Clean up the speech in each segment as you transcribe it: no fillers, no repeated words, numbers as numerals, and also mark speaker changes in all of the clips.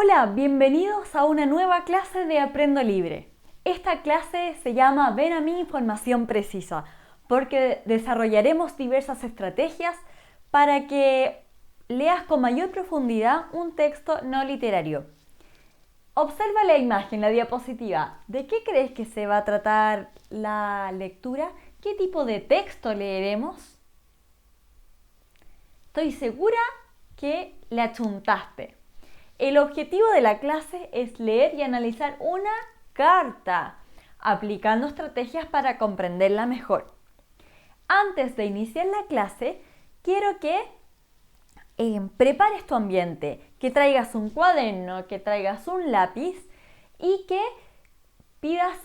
Speaker 1: Hola, bienvenidos a una nueva clase de Aprendo Libre. Esta clase se llama Ven a mí información precisa, porque desarrollaremos diversas estrategias para que leas con mayor profundidad un texto no literario. Observa la imagen, la diapositiva. ¿De qué crees que se va a tratar la lectura? ¿Qué tipo de texto leeremos? Estoy segura que le achuntaste. El objetivo de la clase es leer y analizar una carta, aplicando estrategias para comprenderla mejor. Antes de iniciar la clase, quiero que prepares tu ambiente, que traigas un cuaderno, que traigas un lápiz y que pidas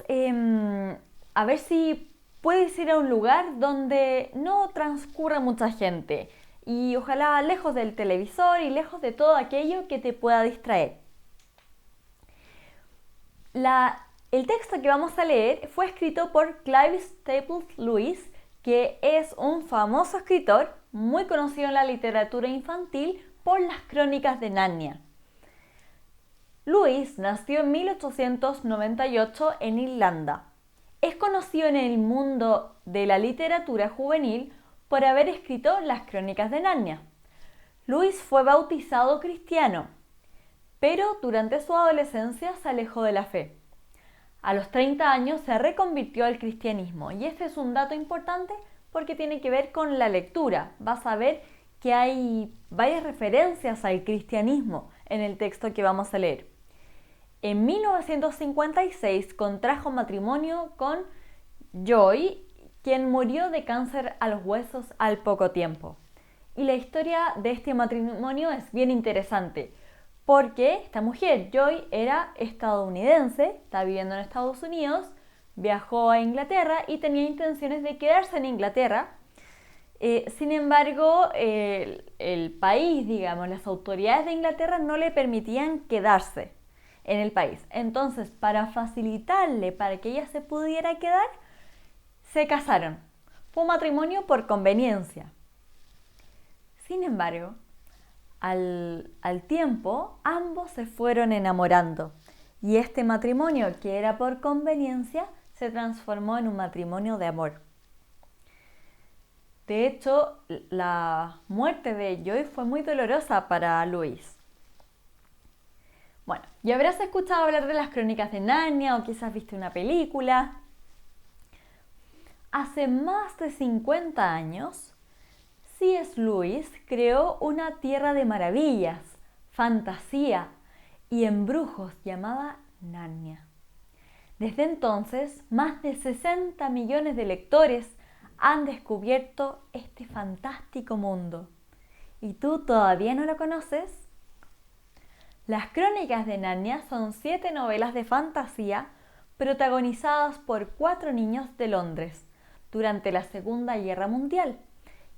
Speaker 1: a ver si puedes ir a un lugar donde no transcurra mucha gente y ojalá lejos del televisor y lejos de todo aquello que te pueda distraer. El texto que vamos a leer fue escrito por Clive Staples Lewis, que es un famoso escritor muy conocido en la literatura infantil por las Crónicas de Narnia. Lewis nació en 1898 en Irlanda. Es conocido en el mundo de la literatura juvenil por haber escrito las Crónicas de Narnia. Lewis fue bautizado cristiano, pero durante su adolescencia se alejó de la fe. A los 30 años se reconvirtió al cristianismo y este es un dato importante porque tiene que ver con la lectura. Vas a ver que hay varias referencias al cristianismo en el texto que vamos a leer. En 1956 contrajo matrimonio con Joy, quien murió de cáncer a los huesos al poco tiempo. Y la historia de este matrimonio es bien interesante, porque esta mujer, Joy, era estadounidense, estaba viviendo en Estados Unidos, viajó a Inglaterra y tenía intenciones de quedarse en Inglaterra. Sin embargo, el país, digamos, las autoridades de Inglaterra no le permitían quedarse en el país. Entonces, para facilitarle, para que ella se pudiera quedar, se casaron. Fue un matrimonio por conveniencia. Sin embargo, al tiempo, ambos se fueron enamorando y este matrimonio, que era por conveniencia, se transformó en un matrimonio de amor. De hecho, la muerte de Joy fue muy dolorosa para Lewis. Bueno, ya habrás escuchado hablar de las Crónicas de Narnia o quizás viste una película. Hace más de 50 años, C.S. Lewis creó una tierra de maravillas, fantasía y embrujos llamada Narnia. Desde entonces, más de 60 millones de lectores han descubierto este fantástico mundo. ¿Y tú todavía no lo conoces? Las Crónicas de Narnia son 7 novelas de fantasía protagonizadas por 4 niños de Londres durante la Segunda Guerra Mundial,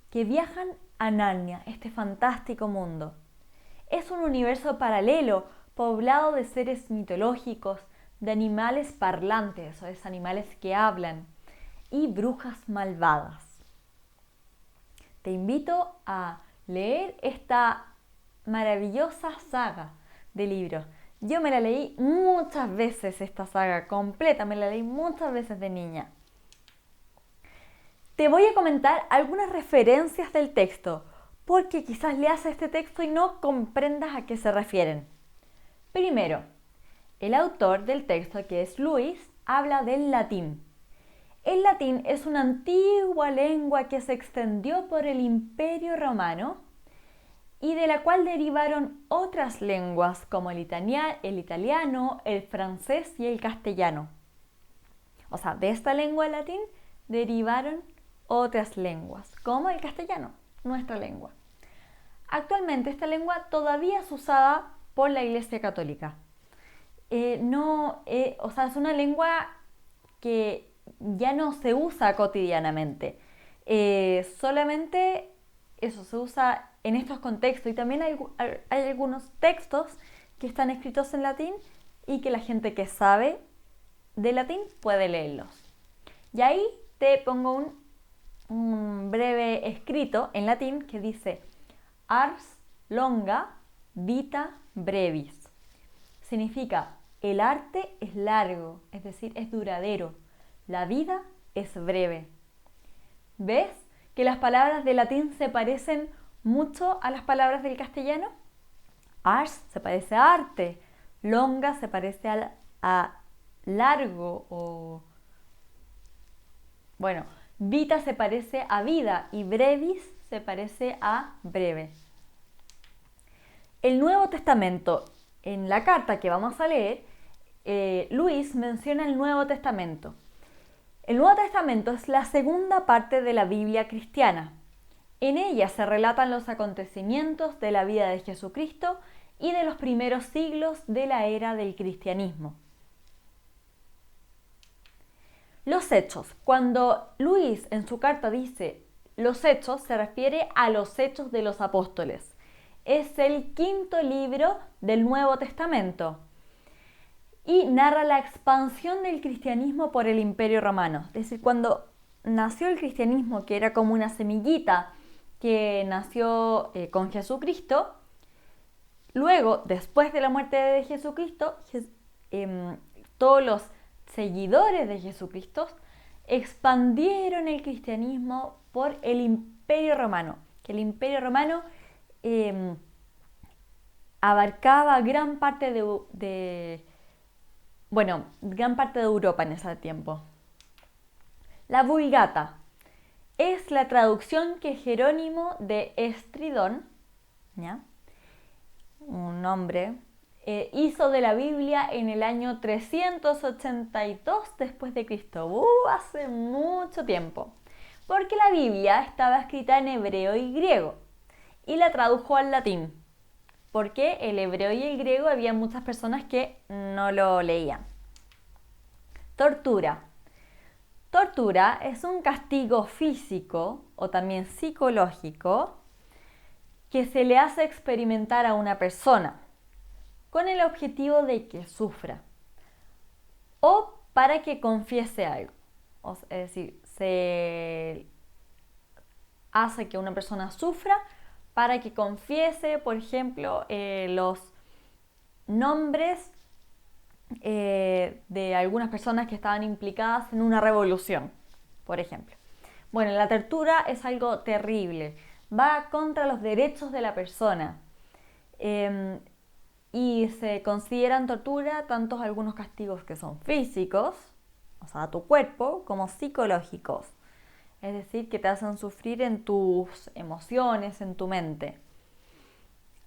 Speaker 1: que viajan a Narnia, este fantástico mundo. Es un universo paralelo poblado de seres mitológicos, de animales parlantes, o es animales que hablan, y brujas malvadas. Te invito a leer esta maravillosa saga de libros. Yo me la leí muchas veces, esta saga completa, me la leí muchas veces de niña. Te voy a comentar algunas referencias del texto, porque quizás leas este texto y no comprendas a qué se refieren. Primero, el autor del texto, que es Lewis, habla del latín. El latín es una antigua lengua que se extendió por el Imperio Romano y de la cual derivaron otras lenguas como el italiano, el francés y el castellano. O sea, de esta lengua latín derivaron otras lenguas, como el castellano, nuestra lengua. Actualmente esta lengua todavía es usada por la Iglesia Católica. Es una lengua que ya no se usa cotidianamente. Solamente eso se usa en estos contextos y también hay algunos textos que están escritos en latín y que la gente que sabe de latín puede leerlos. Y ahí te pongo un breve escrito en latín que dice Ars longa vita brevis. significa el arte es largo, es decir, es duradero. La vida es breve. ¿Ves que las palabras del latín se parecen mucho a las palabras del castellano? Ars se parece a arte, longa se parece a largo o... Bueno, vita se parece a vida y brevis se parece a breve. El Nuevo Testamento, en la carta que vamos a leer, Luis menciona el Nuevo Testamento. El Nuevo Testamento es la segunda parte de la Biblia cristiana. En ella se relatan los acontecimientos de la vida de Jesucristo y de los primeros siglos de la era del cristianismo. Los hechos. Cuando Luis en su carta dice los hechos, se refiere a los hechos de los apóstoles. Es el quinto libro del Nuevo Testamento y narra la expansión del cristianismo por el Imperio Romano. Es decir, cuando nació el cristianismo, que era como una semillita que nació con Jesucristo, luego, después de la muerte de Jesucristo, todos los seguidores de Jesucristo expandieron el cristianismo por el Imperio Romano, que el Imperio Romano abarcaba gran parte de Europa en ese tiempo. La Vulgata es la traducción que Jerónimo de Estridón, ¿ya?, un nombre, hizo de la Biblia en el año 382 después de Cristo. Hace mucho tiempo. Porque la Biblia estaba escrita en hebreo y griego y la tradujo al latín. Porque el hebreo y el griego había muchas personas que no lo leían. Tortura. Tortura es un castigo físico o también psicológico que se le hace experimentar a una persona con el objetivo de que sufra o para que confiese algo. Es decir, se hace que una persona sufra para que confiese, por ejemplo, los nombres de algunas personas que estaban implicadas en una revolución, por ejemplo. Bueno, la tortura es algo terrible, va contra los derechos de la persona y se consideran tortura tanto algunos castigos que son físicos, o sea, a tu cuerpo, como psicológicos. Es decir, que te hacen sufrir en tus emociones, en tu mente.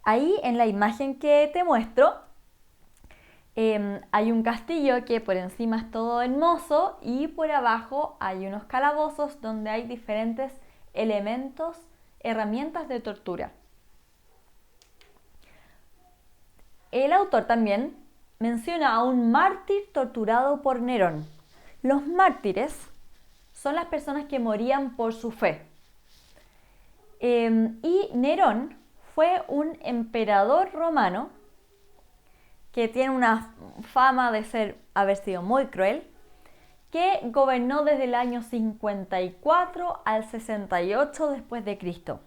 Speaker 1: Ahí en la imagen que te muestro, hay un castillo que por encima es todo hermoso y por abajo hay unos calabozos donde hay diferentes elementos, herramientas de tortura. El autor también menciona a un mártir torturado por Nerón. Los mártires son las personas que morían por su fe. Y Nerón fue un emperador romano que tiene una fama de haber sido muy cruel, que gobernó desde el año 54 al 68 después de Cristo.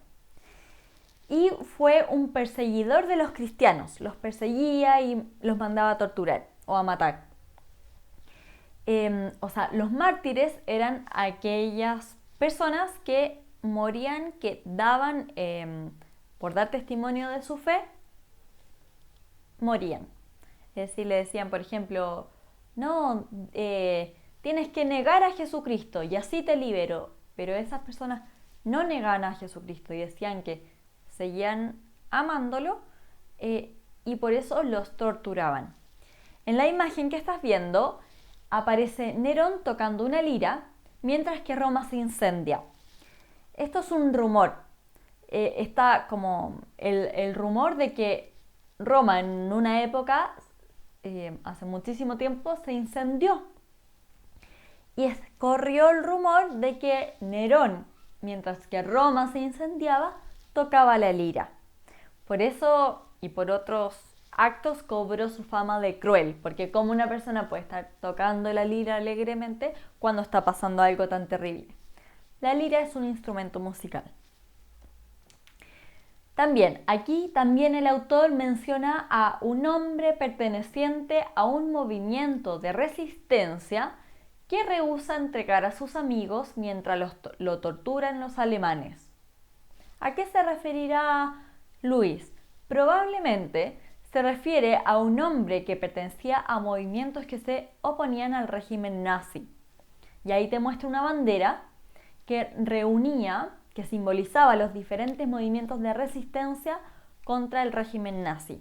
Speaker 1: Y fue un perseguidor de los cristianos, los perseguía y los mandaba a torturar o a matar. Los mártires eran aquellas personas que morían, que daban, por dar testimonio de su fe, morían. Es decir, le decían, por ejemplo, no, tienes que negar a Jesucristo y así te libero. Pero esas personas no negaban a Jesucristo y decían que seguían amándolo y por eso los torturaban. En la imagen que estás viendo aparece Nerón tocando una lira mientras que Roma se incendia. Esto es un rumor. Está como el rumor de que Roma en una época, hace muchísimo tiempo, se incendió. Y corrió el rumor de que Nerón, mientras que Roma se incendiaba, tocaba la lira. Por eso y por otros actos cobró su fama de cruel, porque como una persona puede estar tocando la lira alegremente cuando está pasando algo tan terrible. La lira es un instrumento musical. También, aquí también el autor menciona a un hombre perteneciente a un movimiento de resistencia que rehúsa entregar a sus amigos mientras lo torturan los alemanes. ¿A qué se referirá Luis? Probablemente se refiere a un hombre que pertenecía a movimientos que se oponían al régimen nazi. Y ahí te muestra una bandera que reunía, que simbolizaba los diferentes movimientos de resistencia contra el régimen nazi.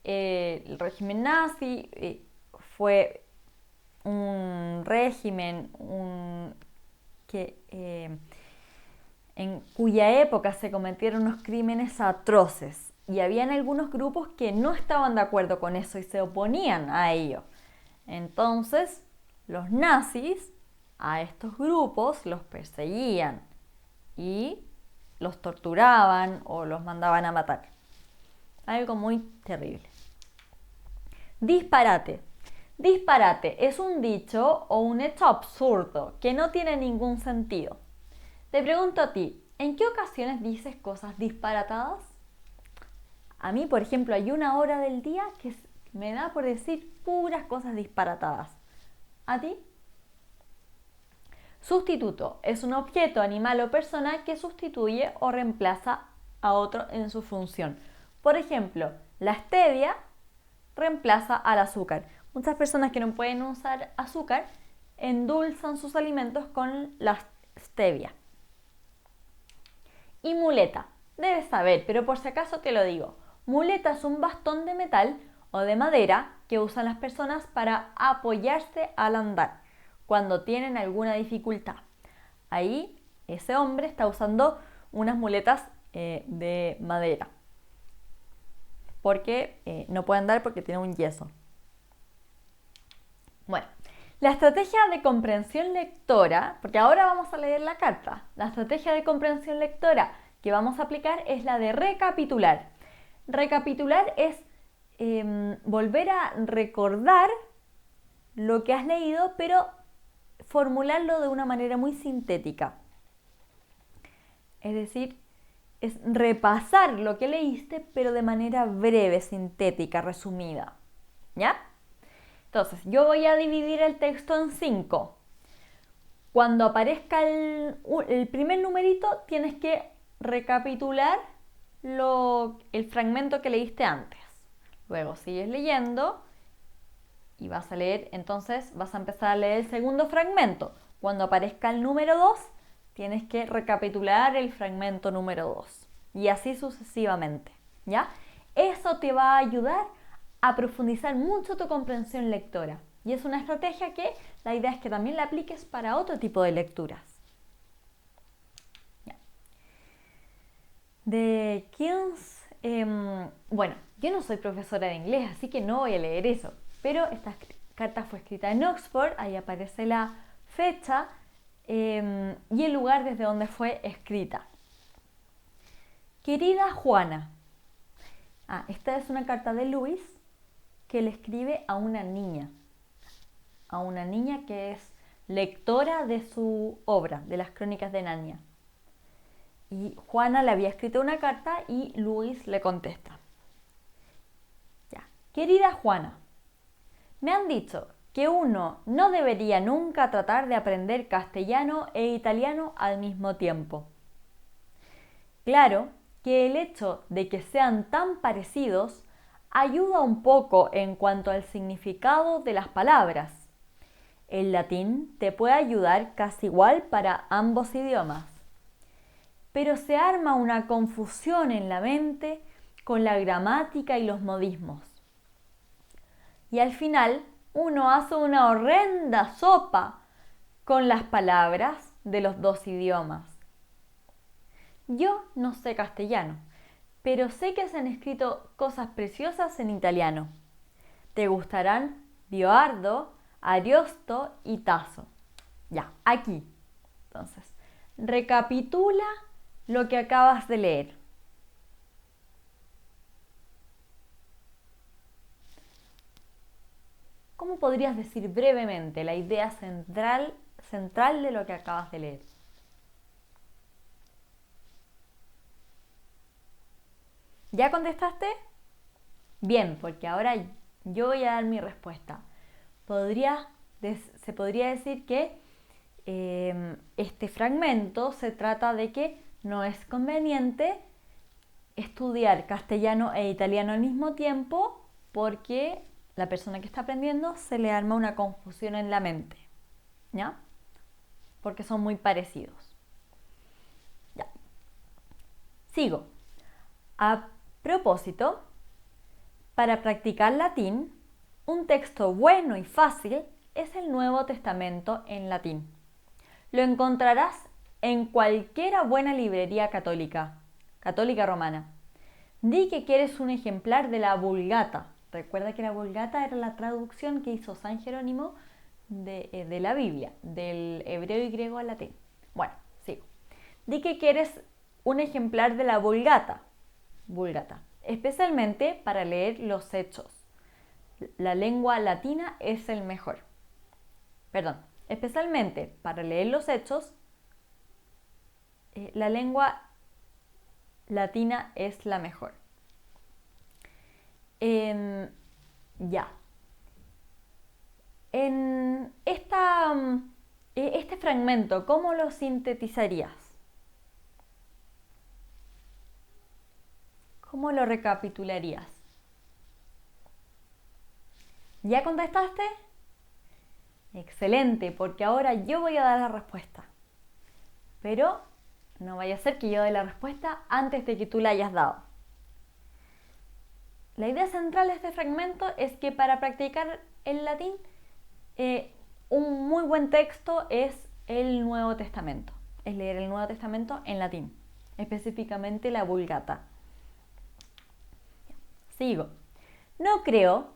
Speaker 1: El régimen nazi fue un régimen en cuya época se cometieron unos crímenes atroces y habían algunos grupos que no estaban de acuerdo con eso y se oponían a ello. Entonces, los nazis a estos grupos los perseguían y los torturaban o los mandaban a matar. Algo muy terrible. Disparate. Disparate es un dicho o un hecho absurdo que no tiene ningún sentido. Te pregunto a ti, ¿en qué ocasiones dices cosas disparatadas? A mí, por ejemplo, hay una hora del día que me da por decir puras cosas disparatadas. ¿A ti? Sustituto es un objeto, animal o persona que sustituye o reemplaza a otro en su función. Por ejemplo, la stevia reemplaza al azúcar. Muchas personas que no pueden usar azúcar endulzan sus alimentos con la stevia. Y muleta. Debes saber, pero por si acaso te lo digo. Muleta es un bastón de metal o de madera que usan las personas para apoyarse al andar cuando tienen alguna dificultad. Ahí ese hombre está usando unas muletas de madera porque no puede andar porque tiene un yeso. Bueno, la estrategia de comprensión lectora, porque ahora vamos a leer la carta, la estrategia de comprensión lectora que vamos a aplicar es la de recapitular. Recapitular es volver a recordar lo que has leído, pero formularlo de una manera muy sintética. Es decir, es repasar lo que leíste, pero de manera breve, sintética, resumida. ¿Ya? Entonces, yo voy a dividir el texto en 5. Cuando aparezca el primer numerito, tienes que recapitular el fragmento que leíste antes. Luego sigues leyendo y vas a leer, entonces vas a empezar a leer el segundo fragmento. Cuando aparezca el número 2, tienes que recapitular el fragmento número 2. Y así sucesivamente, ¿ya? Eso te va a ayudar a profundizar mucho tu comprensión lectora. Y es una estrategia que la idea es que también la apliques para otro tipo de lecturas. ¿Ya? De Keynes, bueno, yo no soy profesora de inglés, así que no voy a leer eso. Pero esta carta fue escrita en Oxford, ahí aparece la fecha y el lugar desde donde fue escrita. Querida Juana. Esta es una carta de Luis que le escribe a una niña que es lectora de su obra, de las Crónicas de Narnia. Y Juana le había escrito una carta y Luis le contesta. Ya. Querida Juana, me han dicho que uno no debería nunca tratar de aprender castellano e italiano al mismo tiempo. Claro que el hecho de que sean tan parecidos ayuda un poco en cuanto al significado de las palabras. El latín te puede ayudar casi igual para ambos idiomas, pero se arma una confusión en la mente con la gramática y los modismos. Y al final uno hace una horrenda sopa con las palabras de los dos idiomas. Yo no sé castellano, pero sé que se han escrito cosas preciosas en italiano. Te gustarán Bioardo, Ariosto y Tasso. Ya, aquí. Entonces, recapitula lo que acabas de leer. ¿Cómo podrías decir brevemente la idea central de lo que acabas de leer? ¿Ya contestaste? Bien, porque ahora yo voy a dar mi respuesta. Se podría decir que este fragmento se trata de que no es conveniente estudiar castellano e italiano al mismo tiempo porque la persona que está aprendiendo se le arma una confusión en la mente, ¿ya? Porque son muy parecidos. Ya. Sigo. A propósito, para practicar latín, un texto bueno y fácil es el Nuevo Testamento en latín. Lo encontrarás en cualquiera buena librería católica romana. Di que quieres un ejemplar de la Vulgata. Recuerda que la Vulgata era la traducción que hizo San Jerónimo de la Biblia, del hebreo y griego al latín. Bueno, sigo. Di que quieres un ejemplar de la Vulgata, especialmente para leer los Hechos. La lengua latina es el mejor. Perdón, especialmente para leer los Hechos, la lengua latina es la mejor. Ya. En este fragmento, ¿cómo lo sintetizarías? ¿Cómo lo recapitularías? ¿Ya contestaste? Excelente, porque ahora yo voy a dar la respuesta. Pero no vaya a ser que yo dé la respuesta antes de que tú la hayas dado. La idea central de este fragmento es que para practicar el latín, un muy buen texto es el Nuevo Testamento. Es leer el Nuevo Testamento en latín, específicamente la Vulgata. Sigo. No creo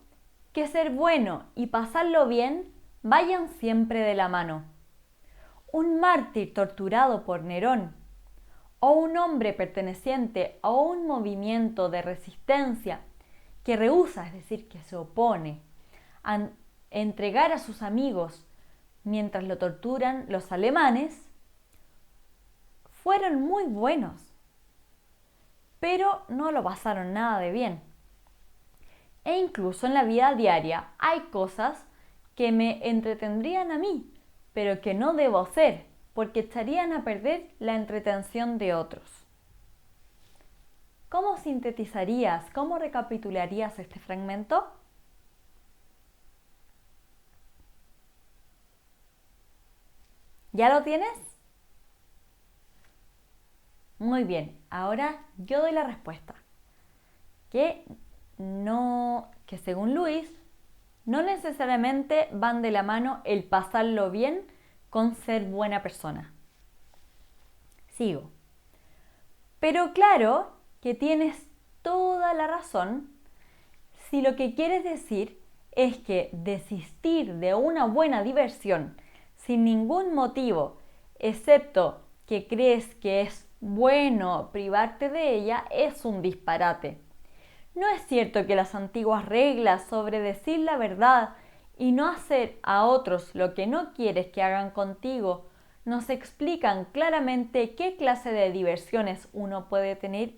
Speaker 1: que ser bueno y pasarlo bien vayan siempre de la mano. Un mártir torturado por Nerón o un hombre perteneciente a un movimiento de resistencia que rehúsa, es decir, que se opone a entregar a sus amigos mientras lo torturan los alemanes, fueron muy buenos, pero no lo pasaron nada de bien. E incluso en la vida diaria hay cosas que me entretendrían a mí, pero que no debo hacer, porque echarían a perder la entretención de otros. ¿Cómo sintetizarías, cómo recapitularías este fragmento? ¿Ya lo tienes? Muy bien, ahora yo doy la respuesta. Que según Luis, no necesariamente van de la mano el pasarlo bien con ser buena persona. Sigo. Pero claro que tienes toda la razón si lo que quieres decir es que desistir de una buena diversión sin ningún motivo, excepto que crees que es bueno privarte de ella, es un disparate. ¿No es cierto que las antiguas reglas sobre decir la verdad y no hacer a otros lo que no quieres que hagan contigo nos explican claramente qué clase de diversiones uno puede tener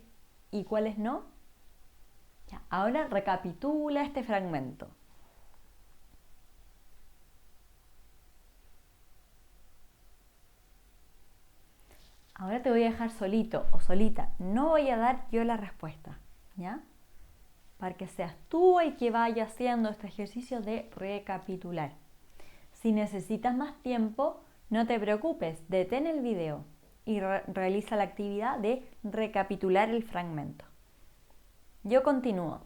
Speaker 1: y cuáles no? Ya, ahora recapitula este fragmento. Ahora te voy a dejar solito o solita. No voy a dar yo la respuesta, ¿ya? Para que seas tú el que vaya haciendo este ejercicio de recapitular. Si necesitas más tiempo, no te preocupes, detén el video y realiza la actividad de recapitular el fragmento. Yo continúo.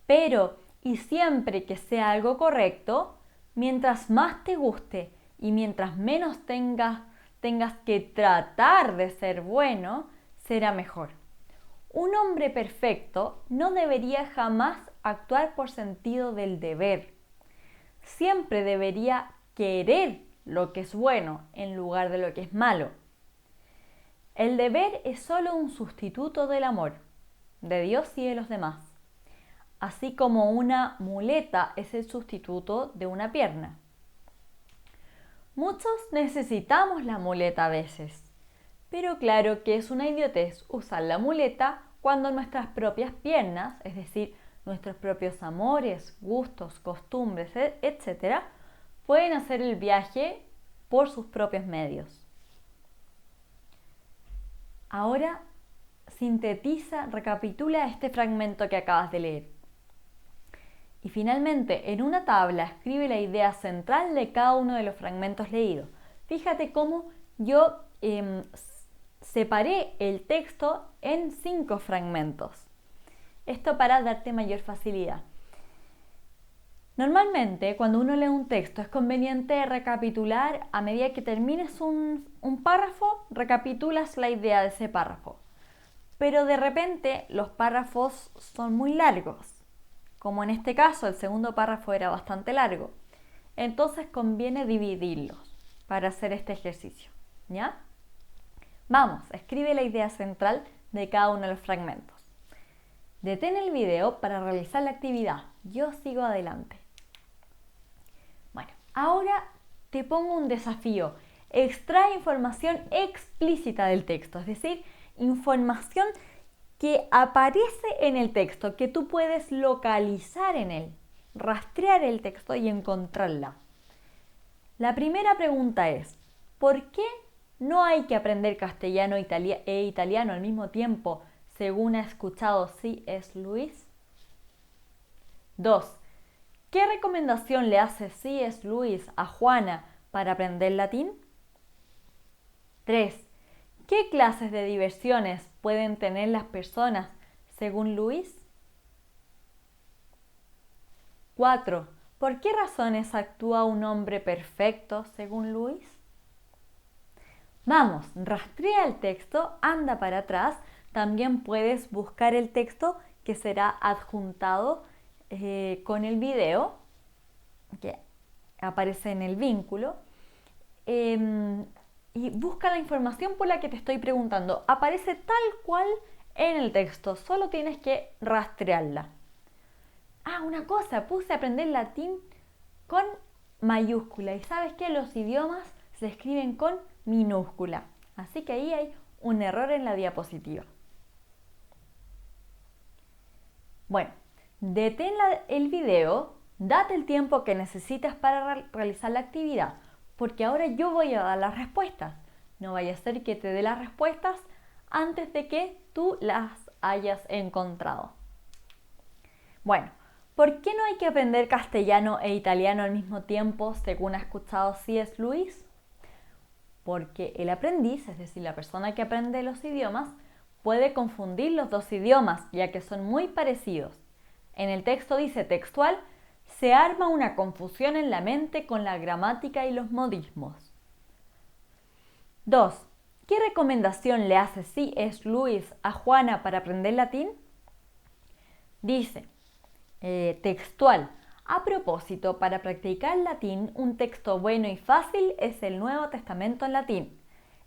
Speaker 1: Pero, y siempre que sea algo correcto, mientras más te guste y mientras menos tengas que tratar de ser bueno, será mejor. Un hombre perfecto no debería jamás actuar por sentido del deber. Siempre debería querer lo que es bueno en lugar de lo que es malo. El deber es solo un sustituto del amor, de Dios y de los demás, así como una muleta es el sustituto de una pierna. Muchos necesitamos la muleta a veces, pero claro que es una idiotez usar la muleta cuando nuestras propias piernas, es decir, nuestros propios amores, gustos, costumbres, etc., pueden hacer el viaje por sus propios medios. Ahora sintetiza, recapitula este fragmento que acabas de leer. Y finalmente, en una tabla escribe la idea central de cada uno de los fragmentos leídos. Fíjate cómo yo separé el texto en 5 fragmentos. Esto para darte mayor facilidad. Normalmente, cuando uno lee un texto, es conveniente recapitular a medida que termines un párrafo, recapitulas la idea de ese párrafo. Pero de repente los párrafos son muy largos. Como en este caso, el segundo párrafo era bastante largo. Entonces conviene dividirlos para hacer este ejercicio. ¿Ya? Vamos, escribe la idea central de cada uno de los fragmentos. Detén el video para realizar la actividad. Yo sigo adelante. Bueno, ahora te pongo un desafío. Extrae información explícita del texto, es decir, información que aparece en el texto, que tú puedes localizar en él, rastrear el texto y encontrarla. La primera pregunta es, ¿por qué no hay que aprender castellano e italiano al mismo tiempo, según ha escuchado C.S. Lewis? 2. ¿Qué recomendación le hace C.S. Lewis a Juana para aprender latín? 3. ¿Qué clases de diversiones pueden tener las personas según Lewis? 4. ¿Por qué razones actúa un hombre perfecto según Lewis? Vamos, rastrea el texto, anda para atrás. También puedes buscar el texto que será adjuntado con el video que aparece en el vínculo. Y busca la información por la que te estoy preguntando. Aparece tal cual en el texto, solo tienes que rastrearla. Una cosa, puse a aprender latín con mayúscula. Y sabes que los idiomas se escriben con minúscula. Así que ahí hay un error en la diapositiva. Bueno, detén el video, date el tiempo que necesitas para realizar la actividad, porque ahora yo voy a dar las respuestas. No vaya a ser que te dé las respuestas antes de que tú las hayas encontrado. Bueno, ¿por qué no hay que aprender castellano e italiano al mismo tiempo, según ha escuchado C.S. Lewis? Porque el aprendiz, es decir, la persona que aprende los idiomas, puede confundir los dos idiomas, ya que son muy parecidos. En el texto dice textual, se arma una confusión en la mente con la gramática y los modismos. 2. ¿Qué recomendación le hace C.S. Lewis a Juana para aprender latín? Dice, textual, a propósito, para practicar latín, un texto bueno y fácil es el Nuevo Testamento en latín.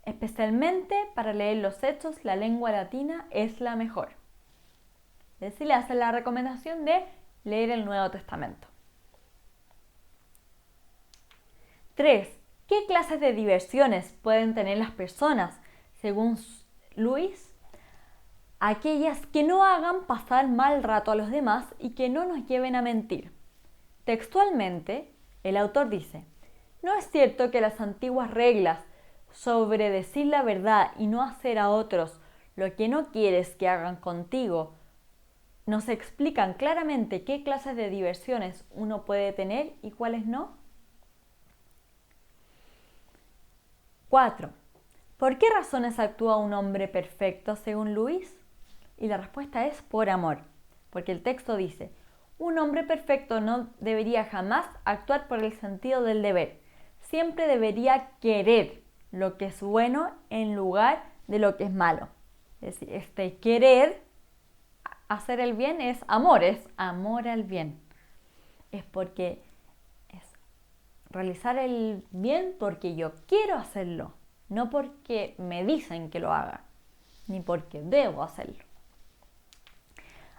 Speaker 1: Especialmente para leer los Hechos, la lengua latina es la mejor. Es decir, le hace la recomendación de leer el Nuevo Testamento. 3. ¿Qué clases de diversiones pueden tener las personas, según Lewis? Aquellas que no hagan pasar mal rato a los demás y que no nos lleven a mentir. Textualmente, el autor dice, ¿no es cierto que las antiguas reglas sobre decir la verdad y no hacer a otros lo que no quieres que hagan contigo nos explican claramente qué clases de diversiones uno puede tener y cuáles no? 4. ¿Por qué razones actúa un hombre perfecto según Lewis? Y la respuesta es por amor, porque el texto dice, un hombre perfecto no debería jamás actuar por el sentido del deber, siempre debería querer lo que es bueno en lugar de lo que es malo. Es decir, querer hacer el bien es amor al bien. Es porque es realizar el bien porque yo quiero hacerlo, no porque me dicen que lo haga, ni porque debo hacerlo.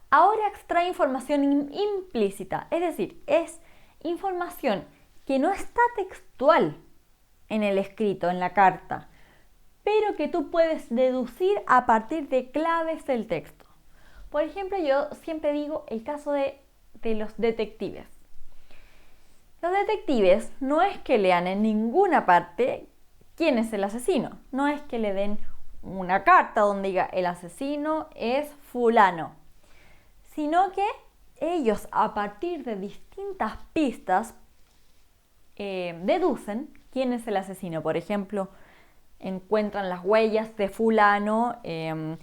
Speaker 1: Ahora extrae información implícita, es decir, es información que no está textual en el escrito, en la carta, pero que tú puedes deducir a partir de claves del texto. Por ejemplo, yo siempre digo el caso de los detectives. Los detectives no es que lean en ninguna parte quién es el asesino. No es que le den una carta donde diga el asesino es fulano. Sino que ellos, a partir de distintas pistas, deducen quién es el asesino. Por ejemplo, encuentran las huellas de fulano en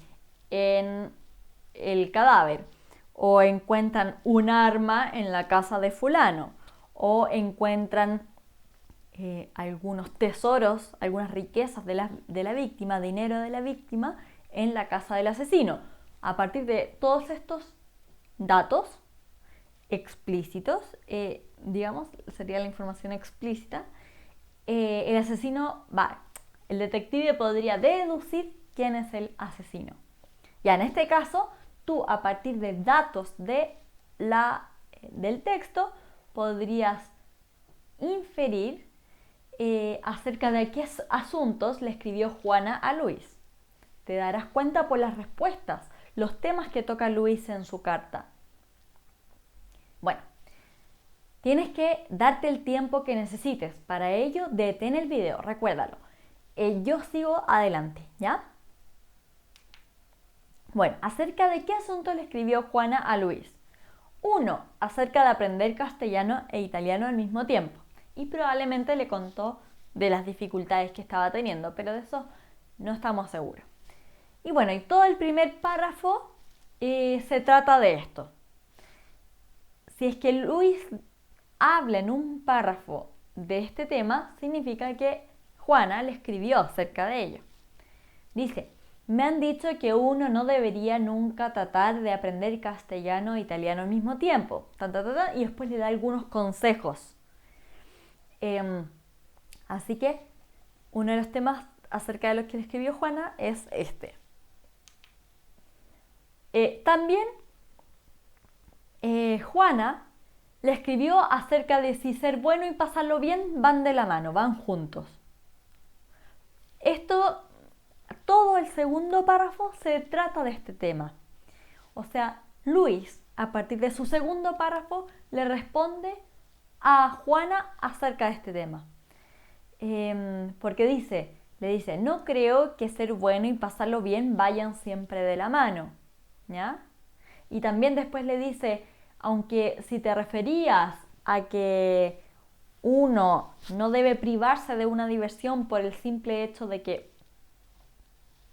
Speaker 1: el cadáver, o encuentran un arma en la casa de fulano, o encuentran algunos tesoros, algunas riquezas de la víctima, dinero de la víctima, en la casa del asesino. A partir de todos estos datos explícitos, digamos, sería la información explícita, el el detective podría deducir quién es el asesino. Ya en este caso, tú a partir de datos del texto podrías inferir acerca de qué asuntos le escribió Juana a Luis. Te darás cuenta por las respuestas, los temas que toca Luis en su carta. Bueno, tienes que darte el tiempo que necesites. Para ello, detén el video, recuérdalo. Yo sigo adelante, ¿ya? Bueno, ¿acerca de qué asunto le escribió Juana a Luis? 1. Acerca de aprender castellano e italiano al mismo tiempo. Y probablemente le contó de las dificultades que estaba teniendo, pero de eso no estamos seguros. Y bueno, y todo el primer párrafo se trata de esto. Si es que Luis habla en un párrafo de este tema, significa que Juana le escribió acerca de ello. Dice: me han dicho que uno no debería nunca tratar de aprender castellano e italiano al mismo tiempo. Y después le da algunos consejos. Así que uno de los temas acerca de los que le escribió Juana es este. También Juana le escribió acerca de si ser bueno y pasarlo bien van de la mano, van juntos. Todo el segundo párrafo se trata de este tema. O sea, Luis, a partir de su segundo párrafo, le responde a Juana acerca de este tema. Porque le dice, no creo que ser bueno y pasarlo bien vayan siempre de la mano, ¿ya? Y también después le dice, aunque si te referías a que uno no debe privarse de una diversión por el simple hecho de que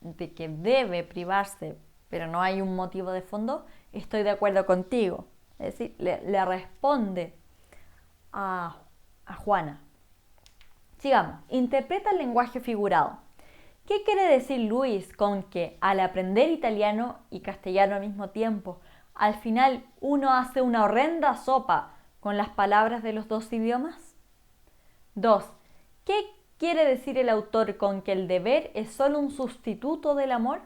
Speaker 1: debe privarse, pero no hay un motivo de fondo, estoy de acuerdo contigo. Es decir, le responde a Juana. Sigamos. Interpreta el lenguaje figurado. ¿Qué quiere decir Luis con que al aprender italiano y castellano al mismo tiempo, al final uno hace una horrenda sopa con las palabras de los dos idiomas? 2. ¿Qué quiere decir el autor con que el deber es solo un sustituto del amor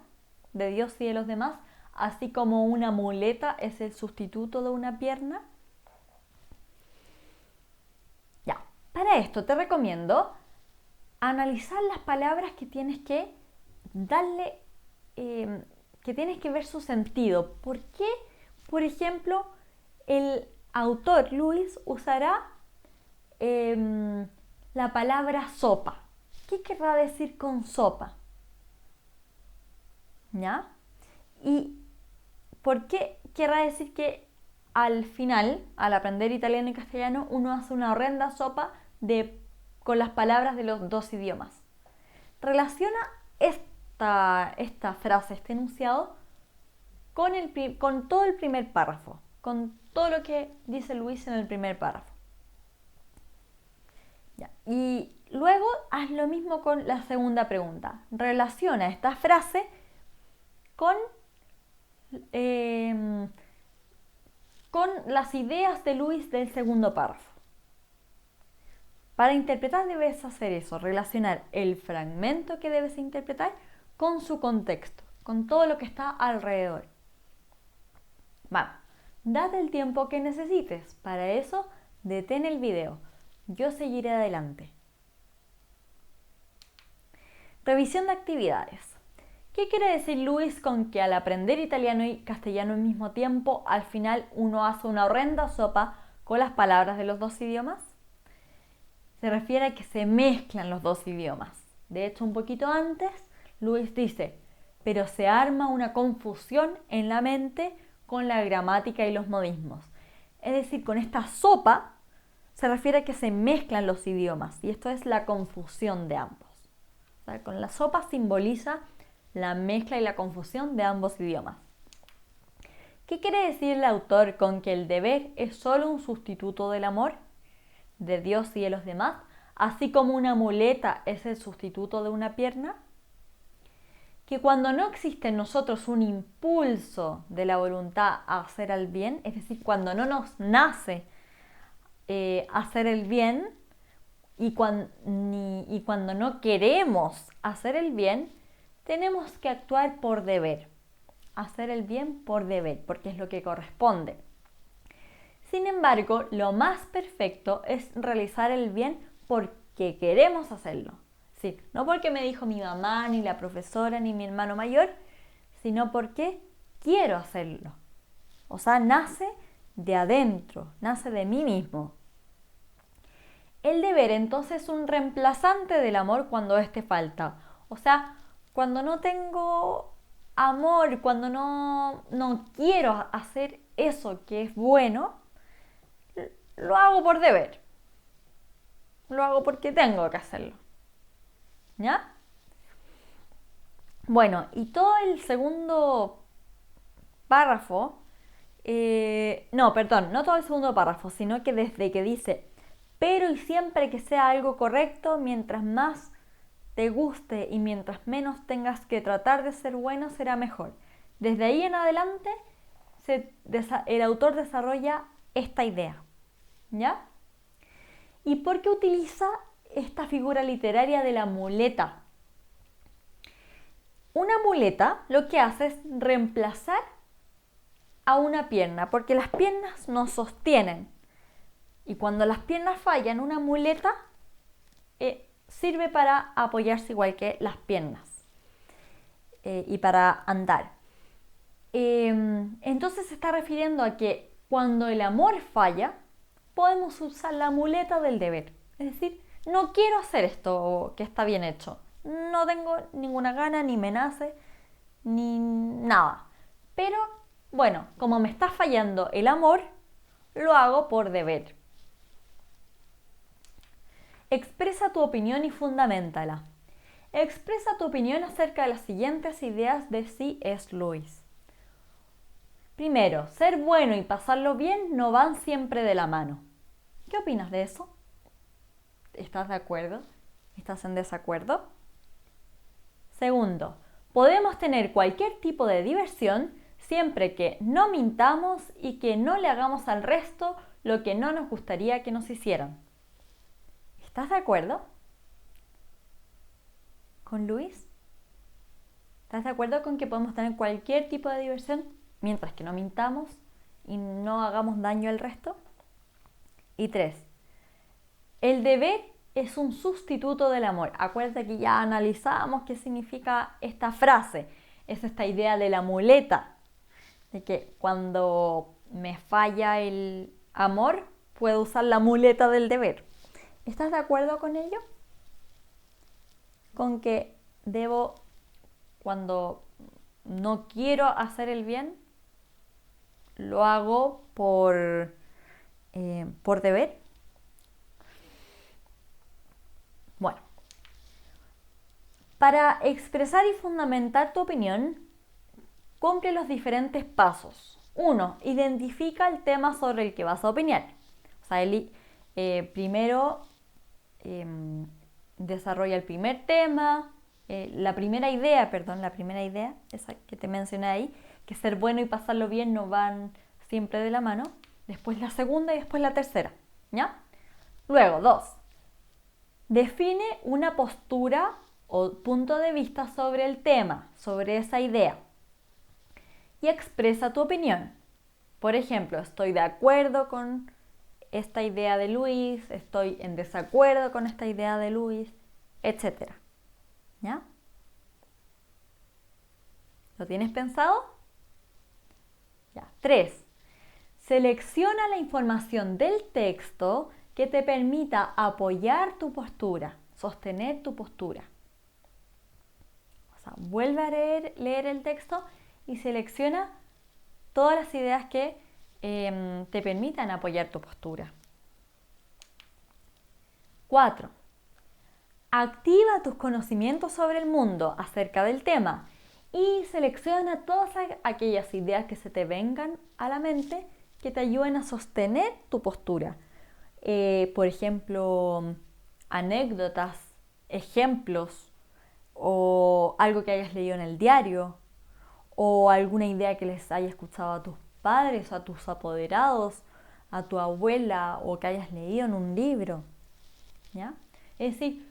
Speaker 1: de Dios y de los demás, así como una muleta es el sustituto de una pierna? Ya, para esto te recomiendo analizar las palabras que tienes que darle, que tienes que ver su sentido. ¿Por qué, por ejemplo, el autor Luis usará la palabra sopa? ¿Qué querrá decir con sopa? ¿Ya? ¿Y por qué querrá decir que al final, al aprender italiano y castellano, uno hace una horrenda sopa con las palabras de los dos idiomas? Relaciona esta frase, este enunciado, con todo el primer párrafo, con todo lo que dice Luis en el primer párrafo. Ya. Y luego haz lo mismo con la segunda pregunta. Relaciona esta frase con las ideas de Luis del segundo párrafo. Para interpretar debes hacer eso, relacionar el fragmento que debes interpretar con su contexto, con todo lo que está alrededor. Vamos, date el tiempo que necesites. Para eso, detén el video. Yo seguiré adelante. Revisión de actividades. ¿Qué quiere decir Luis con que al aprender italiano y castellano al mismo tiempo, al final uno hace una horrenda sopa con las palabras de los dos idiomas? Se refiere a que se mezclan los dos idiomas. De hecho, un poquito antes, Luis dice, pero se arma una confusión en la mente con la gramática y los modismos. Es decir, con esta sopa se refiere a que se mezclan los idiomas y esto es la confusión de ambos. O sea, con la sopa simboliza la mezcla y la confusión de ambos idiomas. ¿Qué quiere decir el autor con que el deber es solo un sustituto del amor, de Dios y de los demás, así como una muleta es el sustituto de una pierna? Que cuando no existe en nosotros un impulso de la voluntad a hacer el bien, es decir, cuando no nos nace hacer el bien y cuando no queremos hacer el bien, tenemos que actuar por deber, hacer el bien por deber, porque es lo que corresponde. Sin embargo, lo más perfecto es realizar el bien porque queremos hacerlo. Sí, no porque me dijo mi mamá, ni la profesora, ni mi hermano mayor, sino porque quiero hacerlo. O sea, nace de adentro, nace de mí mismo. El deber entonces es un reemplazante del amor cuando éste falta. O sea, cuando no tengo amor, cuando no quiero hacer eso que es bueno, lo hago por deber. Lo hago porque tengo que hacerlo. ¿Ya? Bueno, y todo el segundo párrafo, no todo el segundo párrafo, sino que desde que dice, pero y siempre que sea algo correcto, mientras más te guste y mientras menos tengas que tratar de ser bueno, será mejor. Desde ahí en adelante, el autor desarrolla esta idea, ¿ya? ¿Y por qué utiliza esta figura literaria de la muleta? Una muleta lo que hace es reemplazar a una pierna, porque las piernas nos sostienen. Y cuando las piernas fallan, una muleta sirve para apoyarse igual que las piernas y para andar. Entonces se está refiriendo a que cuando el amor falla, podemos usar la muleta del deber. Es decir, no quiero hacer esto que está bien hecho. No tengo ninguna gana, ni me nace, ni nada. Pero, bueno, como me está fallando el amor, lo hago por deber. Expresa tu opinión y fundamentala. Expresa tu opinión acerca de las siguientes ideas de C.S. Lewis. Primero, ser bueno y pasarlo bien no van siempre de la mano. ¿Qué opinas de eso? ¿Estás de acuerdo? ¿Estás en desacuerdo? Segundo, podemos tener cualquier tipo de diversión siempre que no mintamos y que no le hagamos al resto lo que no nos gustaría que nos hicieran. ¿Estás de acuerdo con Luis? ¿Estás de acuerdo con que podemos tener cualquier tipo de diversión mientras que no mintamos y no hagamos daño al resto? Y 3. El deber es un sustituto del amor. Acuérdate que ya analizamos qué significa esta frase. Es esta idea de la muleta, de que cuando me falla el amor, puedo usar la muleta del deber. ¿Estás de acuerdo con ello? Con que debo, cuando no quiero hacer el bien, lo hago por deber. Bueno, para expresar y fundamentar tu opinión, cumple los diferentes pasos. 1. Identifica el tema sobre el que vas a opinar. O sea, primero desarrolla el primer tema, la primera idea, esa que te mencioné ahí, que ser bueno y pasarlo bien no van siempre de la mano. Después la segunda y después la tercera, ¿ya? Luego, 2. Define una postura o punto de vista sobre el tema, sobre esa idea. Y expresa tu opinión. Por ejemplo, estoy de acuerdo con esta idea de Luis, estoy en desacuerdo con esta idea de Luis, etc. ¿Ya? ¿Lo tienes pensado? Ya. 3. Selecciona la información del texto que te permita apoyar tu postura, sostener tu postura. O sea, vuelve a leer el texto y selecciona todas las ideas que te permitan apoyar tu postura. 4. Activa tus conocimientos sobre el mundo acerca del tema y selecciona todas aquellas ideas que se te vengan a la mente que te ayuden a sostener tu postura. Por ejemplo, anécdotas, ejemplos o algo que hayas leído en el diario o alguna idea que les haya escuchado a tus padres, a tus apoderados, a tu abuela o que hayas leído en un libro. ¿Ya? Es decir,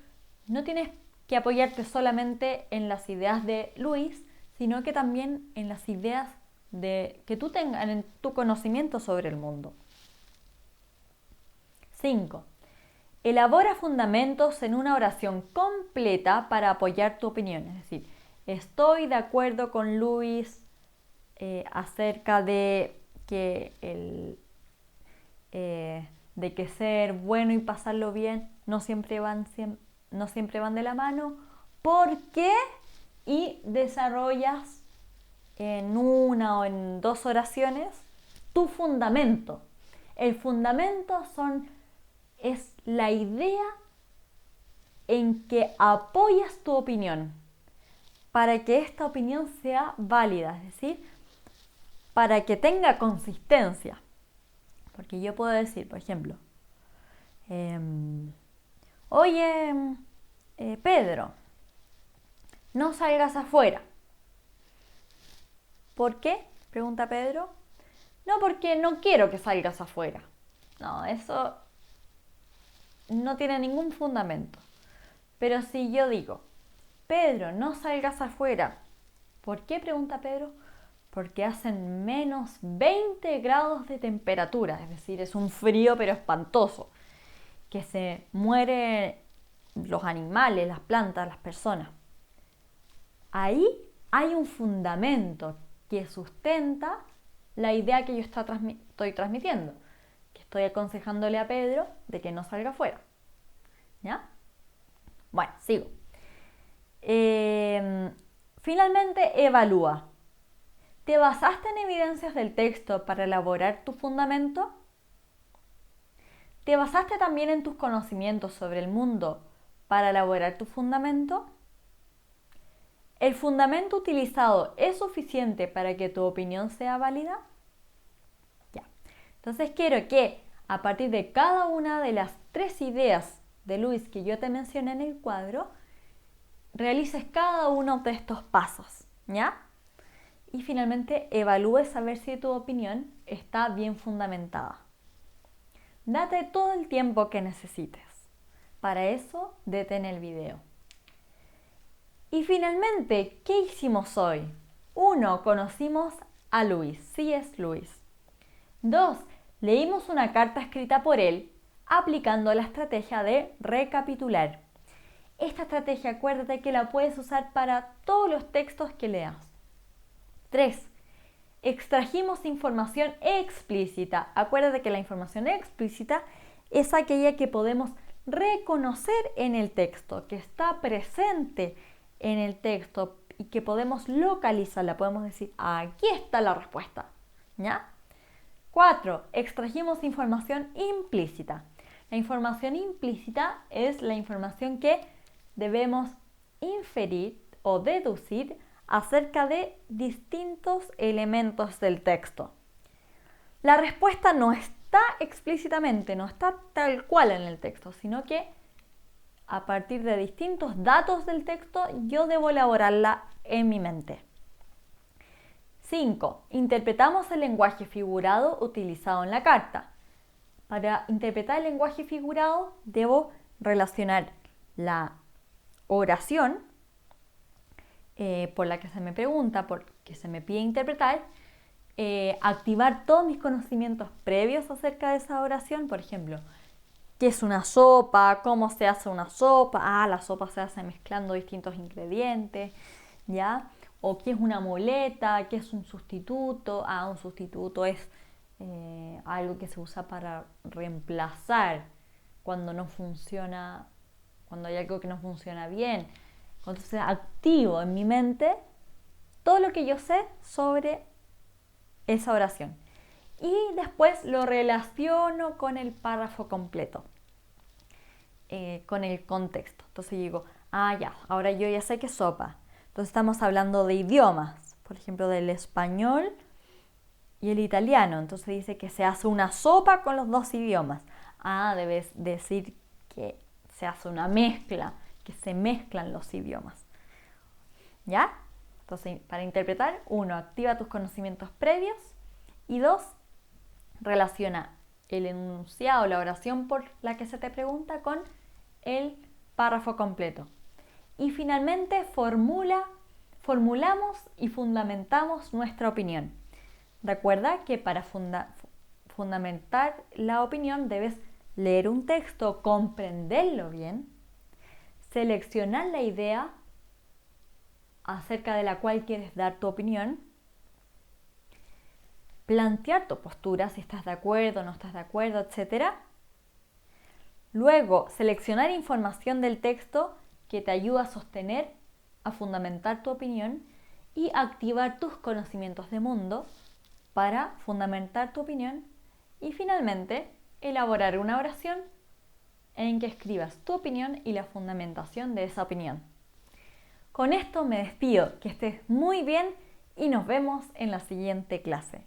Speaker 1: no tienes que apoyarte solamente en las ideas de Luis, sino que también en las ideas que tú tengas en tu conocimiento sobre el mundo. 5. Elabora fundamentos en una oración completa para apoyar tu opinión. Es decir, estoy de acuerdo con Luis acerca de que ser bueno y pasarlo bien no siempre van de la mano. ¿Por qué? Y desarrollas en una o en 2 oraciones tu fundamento. El fundamento es la idea en que apoyas tu opinión para que esta opinión sea válida, es decir, para que tenga consistencia. Porque yo puedo decir, por ejemplo, oye, Pedro, no salgas afuera. ¿Por qué? Pregunta Pedro. No, porque no quiero que salgas afuera. No, eso no tiene ningún fundamento. Pero si yo digo, Pedro, no salgas afuera. ¿Por qué? Pregunta Pedro. Porque hacen menos 20 grados de temperatura. Es decir, es un frío pero espantoso. Que se mueren los animales, las plantas, las personas. Ahí hay un fundamento que sustenta la idea que yo estoy transmitiendo, que estoy aconsejándole a Pedro de que no salga afuera. ¿Ya? Bueno, sigo. Finalmente, evalúa. ¿Te basaste en evidencias del texto para elaborar tu fundamento? ¿Te basaste también en tus conocimientos sobre el mundo para elaborar tu fundamento? ¿El fundamento utilizado es suficiente para que tu opinión sea válida? Ya. Entonces quiero que a partir de cada una de las 3 ideas de Luis que yo te mencioné en el cuadro, realices cada uno de estos pasos, ¿ya? Y finalmente evalúes a ver si tu opinión está bien fundamentada. Date todo el tiempo que necesites. Para eso, detén el video. Y finalmente, ¿qué hicimos hoy? 1. Conocimos a Luis, C.S. Lewis. 2. Leímos una carta escrita por él aplicando la estrategia de recapitular. Esta estrategia, acuérdate que la puedes usar para todos los textos que leas. 3. Extrajimos información explícita. Acuérdate que la información explícita es aquella que podemos reconocer en el texto, que está presente en el texto y que podemos localizarla. Podemos decir, aquí está la respuesta. ¿Ya? 4. Extrajimos información implícita. La información implícita es la información que debemos inferir o deducir acerca de distintos elementos del texto. La respuesta no está explícitamente, no está tal cual en el texto, sino que a partir de distintos datos del texto yo debo elaborarla en mi mente. 5. Interpretamos el lenguaje figurado utilizado en la carta. Para interpretar el lenguaje figurado debo relacionar la oración por la que se me pregunta, por que se me pide interpretar, activar todos mis conocimientos previos acerca de esa oración. Por ejemplo, ¿qué es una sopa? ¿Cómo se hace una sopa? La sopa se hace mezclando distintos ingredientes, ¿ya? o qué es una muleta, qué es un sustituto. Un sustituto es algo que se usa para reemplazar cuando no funciona, cuando hay algo que no funciona bien. Entonces activo en mi mente todo lo que yo sé sobre esa oración. Y después lo relaciono con el párrafo completo, con el contexto. Entonces digo, ya, ahora yo ya sé que es sopa. Entonces estamos hablando de idiomas, por ejemplo, del español y el italiano. Entonces dice que se hace una sopa con los dos idiomas. Debes decir que se hace una mezcla, que se mezclan los idiomas. ¿Ya? Entonces, para interpretar, 1, activa tus conocimientos previos y 2, relaciona el enunciado, la oración por la que se te pregunta con el párrafo completo. Y finalmente, formulamos y fundamentamos nuestra opinión. Recuerda que para fundamentar la opinión debes leer un texto, comprenderlo bien, seleccionar la idea acerca de la cual quieres dar tu opinión, plantear tu postura, si estás de acuerdo, no estás de acuerdo, etc. Luego, seleccionar información del texto que te ayuda a sostener, a fundamentar tu opinión y activar tus conocimientos de mundo para fundamentar tu opinión y finalmente elaborar una oración en que escribas tu opinión y la fundamentación de esa opinión. Con esto me despido, que estés muy bien y nos vemos en la siguiente clase.